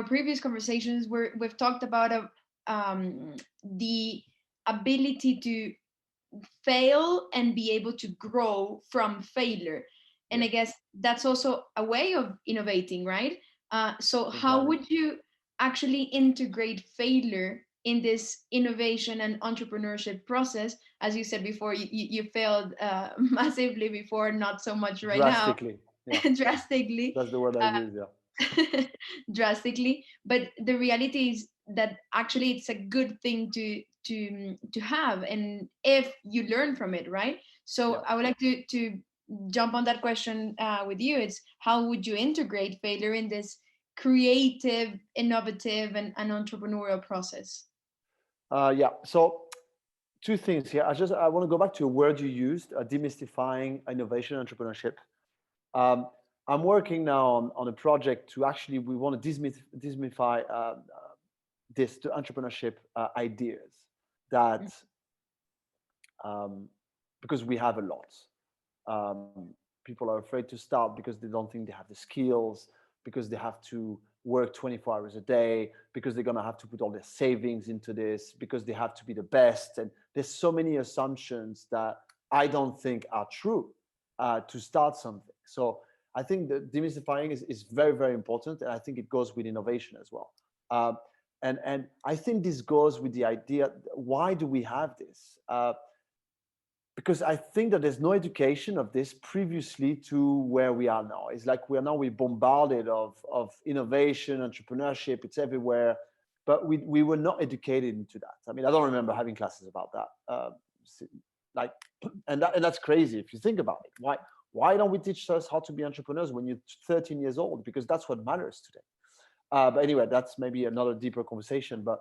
previous conversations, we've talked about the ability to fail and be able to grow from failure. And I guess that's also a way of innovating, right? So how Exactly. would you actually integrate failure in this innovation and entrepreneurship process? As you said before, you failed massively before, not so much right now. Drastically. Yeah. Drastically. That's the word I uh, use. Yeah. drastically, but the reality is that actually it's a good thing to have, and if you learn from it, right? So Yeah. I would like to jump on that question with you. It's how would you integrate failure in this creative, innovative, and entrepreneurial process? Yeah. So two things here. I want to go back to a word you used, demystifying innovation entrepreneurship. Um, I'm working now on a project to actually we want to demystify this to entrepreneurship ideas that um, because we have a lot. People are afraid to start because they don't think they have the skills, because they have to work 24 hours a day, because they're going to have to put all their savings into this, because they have to be the best. And there's so many assumptions that I don't think are true to start something. So I think that demystifying is very, very important. And I think it goes with innovation as well. Um, and I think this goes with the idea, why do we have this? Because I think that there's no education of this previously to where we are now. It's like we're bombarded of innovation, entrepreneurship, it's everywhere, but we were not educated into that. I mean, I don't remember having classes about that. Like, and that's crazy if you think about it. Why don't we teach us how to be entrepreneurs when you're 13 years old? Because that's what matters today. But anyway, that's maybe another deeper conversation. But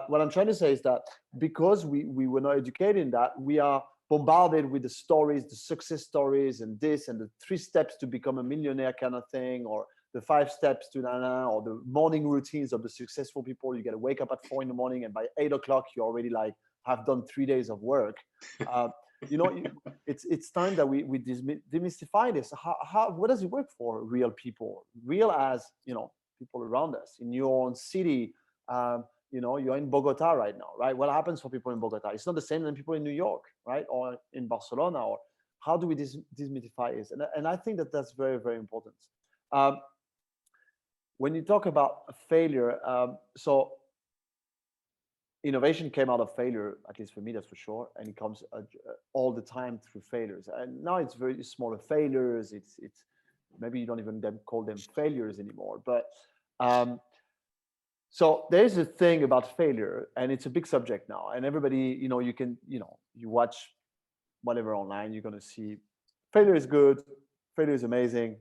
what I'm trying to say is that because we were not educated in that, we are bombarded with the stories, the success stories, and this, and the 3 steps to become a millionaire kind of thing, or the 5 steps to nana, or the morning routines of the successful people. You got to wake up at 4 in the morning, and by 8 o'clock, you already like have done 3 days of work. Uh, you know, it's time that we demystify this. What does it work for real people? Real as people around us in your own city. You're in Bogota right now, right? What happens for people in Bogota? It's not the same than people in New York, right? Or in Barcelona. Or how do we demystify this? And I think that that's very, very important. Um, when you talk about failure, so innovation came out of failure, at least for me, that's for sure, and it comes all the time through failures. And now it's very smaller failures. It's maybe you don't even call them failures anymore, but um, so there's a thing about failure, and it's a big subject now. And everybody, you watch whatever online, you're going to see failure is good, failure is amazing,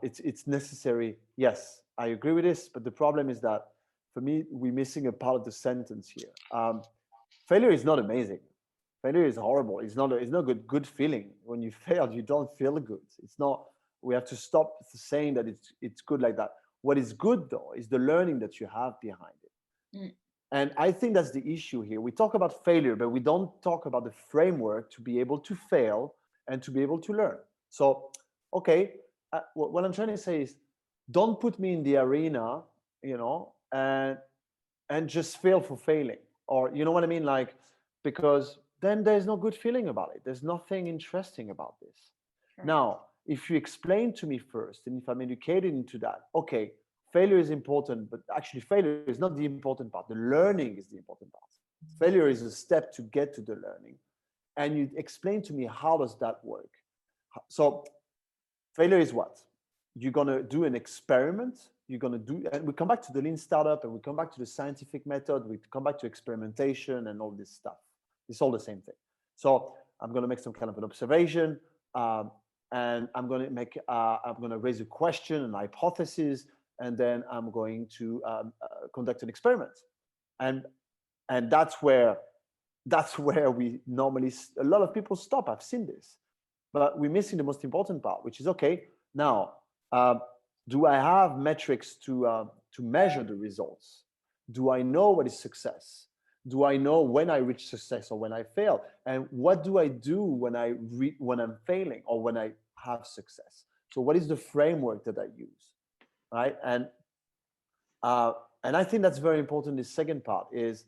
it's necessary. Yes, I agree with this, but the problem is that for me, we're missing a part of the sentence here. Failure is not amazing. Failure is horrible. It's not good feeling. When you fail, you don't feel good. It's not. We have to stop saying that it's good like that. What is good though is the learning that you have behind it. Mm. And I think that's the issue here. We talk about failure, but we don't talk about the framework to be able to fail and to be able to learn. So, okay, what I'm trying to say is, don't put me in the arena, and just fail for failing, or you know what I mean, like, because then there's no good feeling about it. There's nothing interesting about this. Correct. Now, if you explain to me first, and if I'm educated into that, okay, failure is important, but actually failure is not the important part. The learning is the important part. Failure is a step to get to the learning. And you explain to me, how does that work? So failure is what? You're going to do an experiment. You're going to do, and we come back to the lean startup, and we come back to the scientific method. We come back to experimentation and all this stuff. It's all the same thing. So I'm going to make some kind of an observation, and I'm going to raise a question, an hypothesis, and then I'm going to conduct an experiment. And and that's where we normally, a lot of people stop. I've seen this, but we're missing the most important part, which is, okay, now, uh, do I have metrics to measure the results? Do I know what is success? Do I know when I reach success or when I fail? And what do I do when I'm failing or when I have success? So what is the framework that I use, right? And Uh, and I think that's very important. The second part is,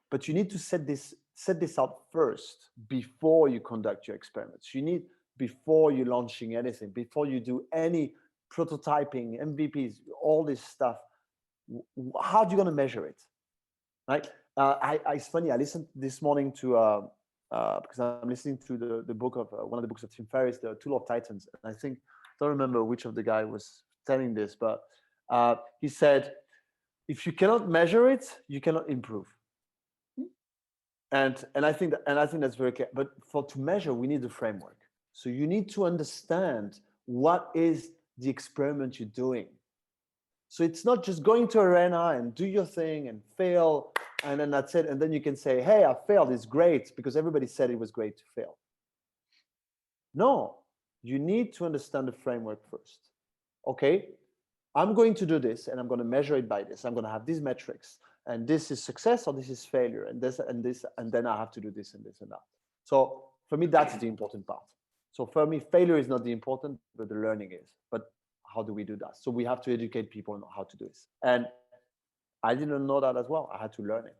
but you need to set this out first before you conduct your experiments. You need, before you launching anything, before you do any prototyping, MVPs, all this stuff. How are you going to measure it, right? It's funny. I listened this morning to because I'm listening to the book of one of the books of Tim Ferriss, The Tool of Titans, and I think, I don't remember which of the guy was telling this, but he said, if you cannot measure it, you cannot improve. And I think that's very clear. But to measure, we need a framework. So you need to understand what is the experiment you're doing. So it's not just going to arena and do your thing and fail, and then that's it. And then you can say, hey, I failed, it's great, because everybody said it was great to fail. No, you need to understand the framework first. Okay, I'm going to do this, and I'm going to measure it by this. I'm going to have these metrics, and this is success or this is failure, and this and this, and then I have to do this and this and that. So for me, that's the important part. So for me, failure is not the important, but the learning is. But how do we do that? So we have to educate people on how to do this. And I didn't know that as well. I had to learn it.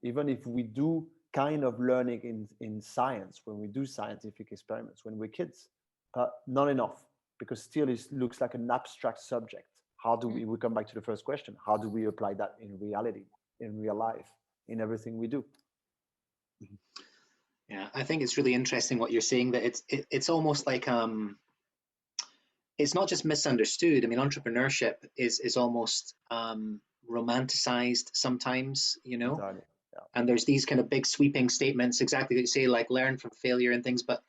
Even if we do kind of learning in science, when we do scientific experiments, when we're kids, but not enough, because still it looks like an abstract subject. How do we come back to the first question? How do we apply that in reality, in real life, in everything we do? Yeah, I think it's really interesting what you're saying, that it's almost like it's not just misunderstood. I mean, entrepreneurship is almost romanticized sometimes, you know. Entirely. Yeah. And there's these kind of big sweeping statements, exactly that you say, like learn from failure and things, but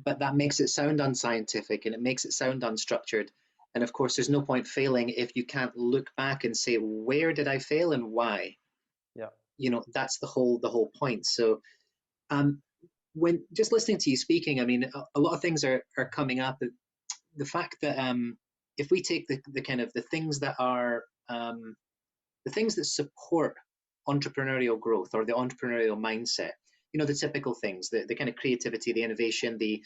that makes it sound unscientific, and it makes it sound unstructured. And of course, there's no point failing if you can't look back and say, where did I fail and why? Yeah. You know, that's the whole point. So when just listening to you speaking, I mean, a lot of things are coming up. The fact that if we take the kind of the things that are the things that support entrepreneurial growth or the entrepreneurial mindset, you know, the typical things, the kind of creativity, the innovation, the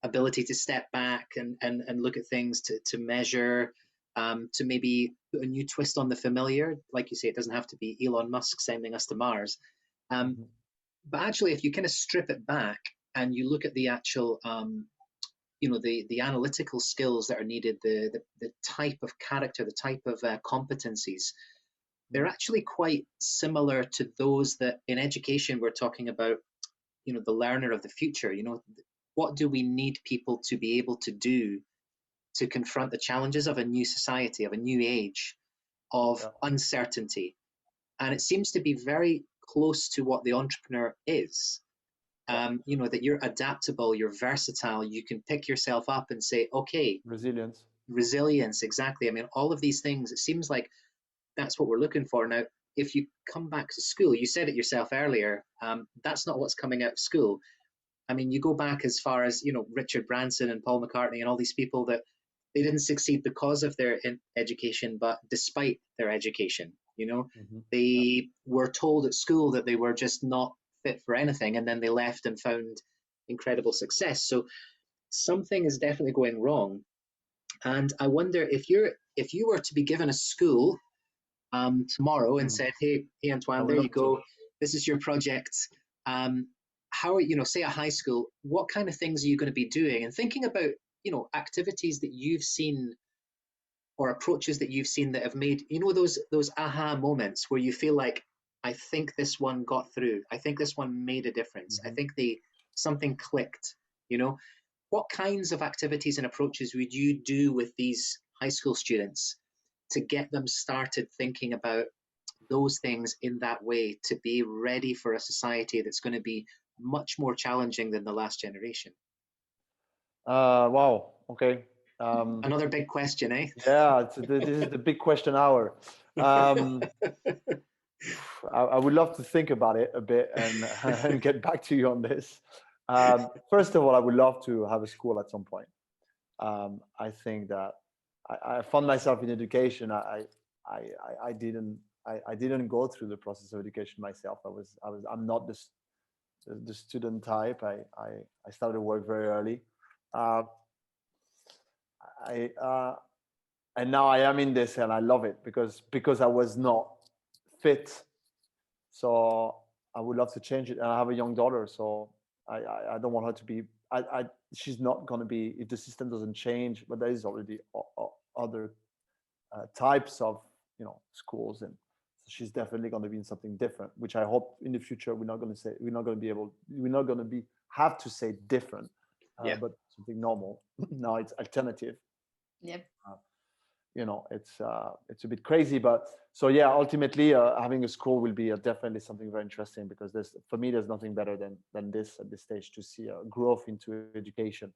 ability to step back and look at things, to measure, to maybe put a new twist on the familiar. Like you say, it doesn't have to be Elon Musk sending us to Mars. But actually, if you kind of strip it back and you look at the actual, you know, the analytical skills that are needed, the type of character, the type of competencies, they're actually quite similar to those that in education we're talking about, you know, the learner of the future. You know, what do we need people to be able to do to confront the challenges of a new society, of a new age, of uncertainty? And it seems to be very close to what the entrepreneur is. You know, that you're adaptable, you're versatile, you can pick yourself up and say, okay. Resilience, exactly. I mean, all of these things, it seems like that's what we're looking for. Now, if you come back to school, you said it yourself earlier, that's not what's coming out of school. I mean, you go back as far as, you know, Richard Branson and Paul McCartney and all these people that they didn't succeed because of their education, but despite their education, you know, they were told at school that they were just not fit for anything, and then they left and found incredible success. So something is definitely going wrong. And I wonder if you were to be given a school tomorrow and said, hey Antoine, there you go, this is your project. How are, you know, say a high school, what kind of things are you going to be doing? And thinking about, you know, activities that you've seen or approaches that you've seen that have made, you know, those aha moments where you feel like, I think this one got through. I think this one made a difference. I think something clicked, you know. What kinds of activities and approaches would you do with these high school students to get them started thinking about those things in that way, to be ready for a society that's going to be much more challenging than the last generation? Wow. Okay. Another big question, eh? Yeah, this is the big question hour. I would love to think about it a bit and get back to you on this. First of all, I would love to have a school at some point. I think that I found myself in education. I didn't go through the process of education myself. I'm not the student type. I started work very early. and now I am in this and I love it because I was not fit. So I would love to change it. And I have a young daughter, so I don't want her to be. She's not going to be if the system doesn't change. But there is already other types of schools, and so she's definitely going to be in something different. Which I hope in the future we're not going to be able we're not going to be have to say different, Yeah. but something normal. Now it's alternative. Yep. It's a bit crazy, but so yeah, ultimately having a school will be definitely something very interesting, because for me there's nothing better than this at this stage, to see a growth into education,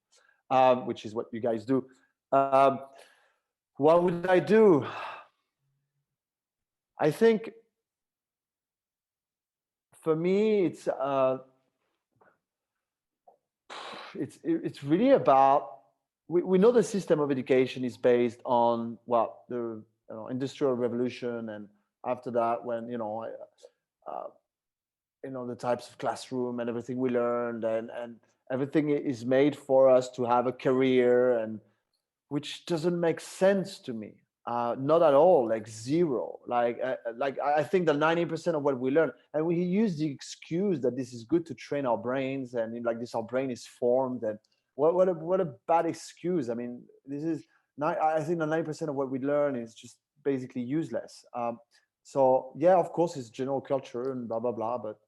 which is what you guys do. What would I do? I think for me it's really about, we know the system of education is based on the industrial revolution, and after that, when the types of classroom and everything we learned, and everything is made for us to have a career, and which doesn't make sense to me. Not at all, like zero. Like I think that 90% of what we learn, and we use the excuse that this is good to train our brains, and like this, our brain is formed, and what a bad excuse. I mean, I think that 90% of what we learn is just basically useless. So yeah, of course, it's general culture and blah blah blah. But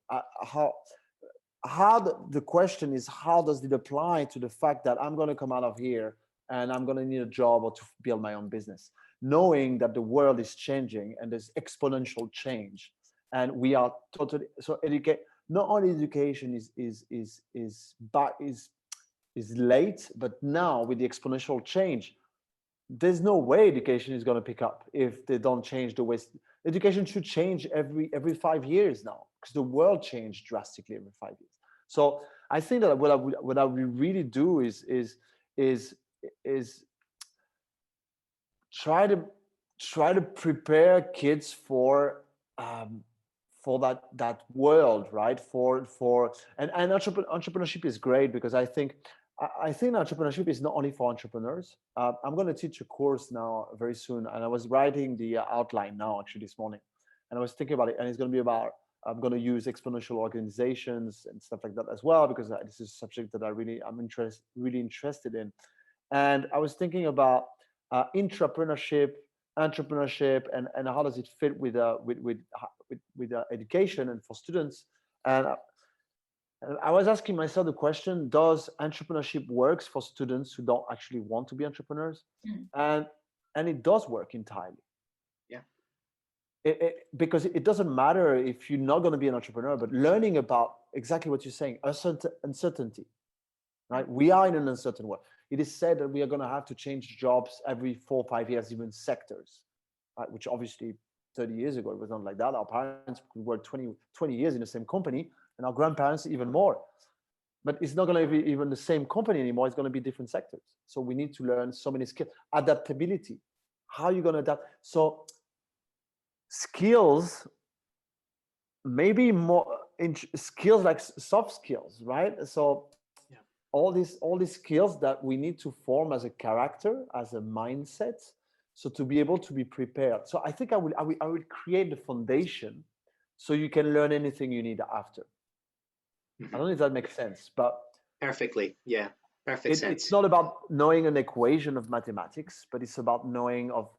the question is, how does it apply to the fact that I'm going to come out of here and I'm going to need a job or to build my own business, knowing that the world is changing and there's exponential change, and we are totally so educate. Not only education is late, but now with the exponential change, there's no way education is going to pick up if they don't change the way. Education should change every 5 years now, because the world changed drastically every 5 years. So I think that what I would really do is try to prepare kids for that world, right? And entrepreneurship is great, because I think entrepreneurship is not only for entrepreneurs. I'm going to teach a course now very soon, and I was writing the outline now actually this morning, and I was thinking about it, and it's going to be about, I'm going to use exponential organizations and stuff like that as well, because this is a subject that I'm really interested in. And I was thinking about entrepreneurship, and how does it fit with education and for students. And I was asking myself the question: does entrepreneurship works for students who don't actually want to be entrepreneurs? Mm. And it does work entirely. Yeah. Because it doesn't matter if you're not going to be an entrepreneur, but learning about exactly what you're saying, uncertainty, right? We are in an uncertain world. It is said that we are going to have to change jobs every 4 or 5 years, even sectors, right? Which obviously 30 years ago, it was not like that. Our parents worked 20 years in the same company, and our grandparents even more. But it's not going to be even the same company anymore. It's going to be different sectors. So we need to learn so many skills. Adaptability. How are you going to adapt? So skills, maybe more skills like soft skills, right? So Yeah. all these skills that we need to form as a character, as a mindset, so to be able to be prepared. So I think I would create the foundation so you can learn anything you need after. I don't know if that makes sense, but Perfectly. Yeah. Perfect sense. it's not about knowing an equation of mathematics, but it's about knowing of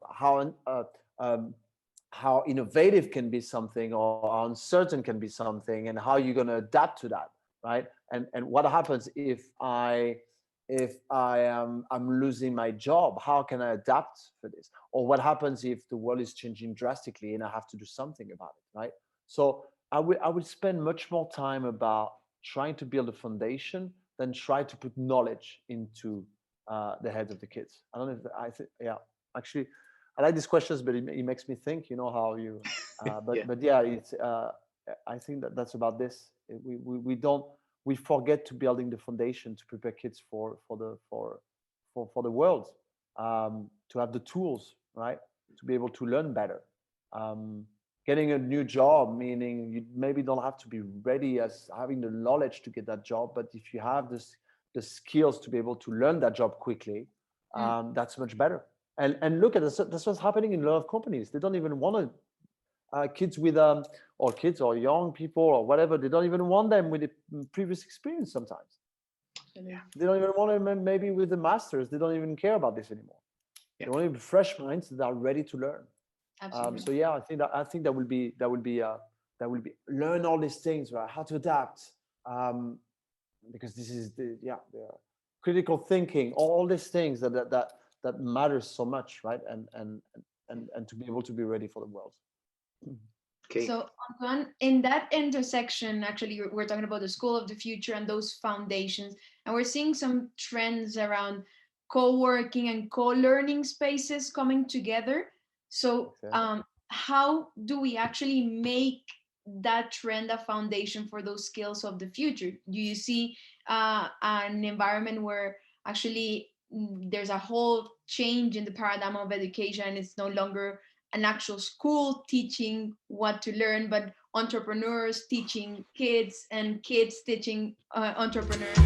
how innovative can be something, or how uncertain can be something, and how you're going to adapt to that, right? And what happens if I'm losing my job? How can I adapt for this? Or what happens if the world is changing drastically and I have to do something about it, right? So I would spend much more time about trying to build a foundation than try to put knowledge into the heads of the kids. I don't know if yeah, actually, I like these questions, but it makes me think. You know how you, Yeah. but yeah, it's. I think that's about this. We forget to building the foundation to prepare kids for the world, to have the tools, right, to be able to learn better. Getting a new job, meaning you maybe don't have to be ready as having the knowledge to get that job, but if you have the skills to be able to learn that job quickly, that's much better. And look at this, that's what's happening in a lot of companies. They don't even want to kids with or kids or young people or whatever. They don't even want them with the previous experience sometimes. Yeah. They don't even want them maybe with the masters. They don't even care about this anymore. Yeah. They want fresh minds that are ready to learn. Absolutely. So yeah, I think that will be learn all these things, right? How to adapt, because this is the critical thinking, all these things that matters so much, right? And to be able to be ready for the world. Okay. So, Antoine, in that intersection, actually, we're talking about the school of the future and those foundations, and we're seeing some trends around co-working and co-learning spaces coming together. So, Okay. how do we actually make that trend a foundation for those skills of the future? Do you see an environment where actually there's a whole change in the paradigm of education? It's no longer an actual school teaching what to learn, but entrepreneurs teaching kids and kids teaching entrepreneurs.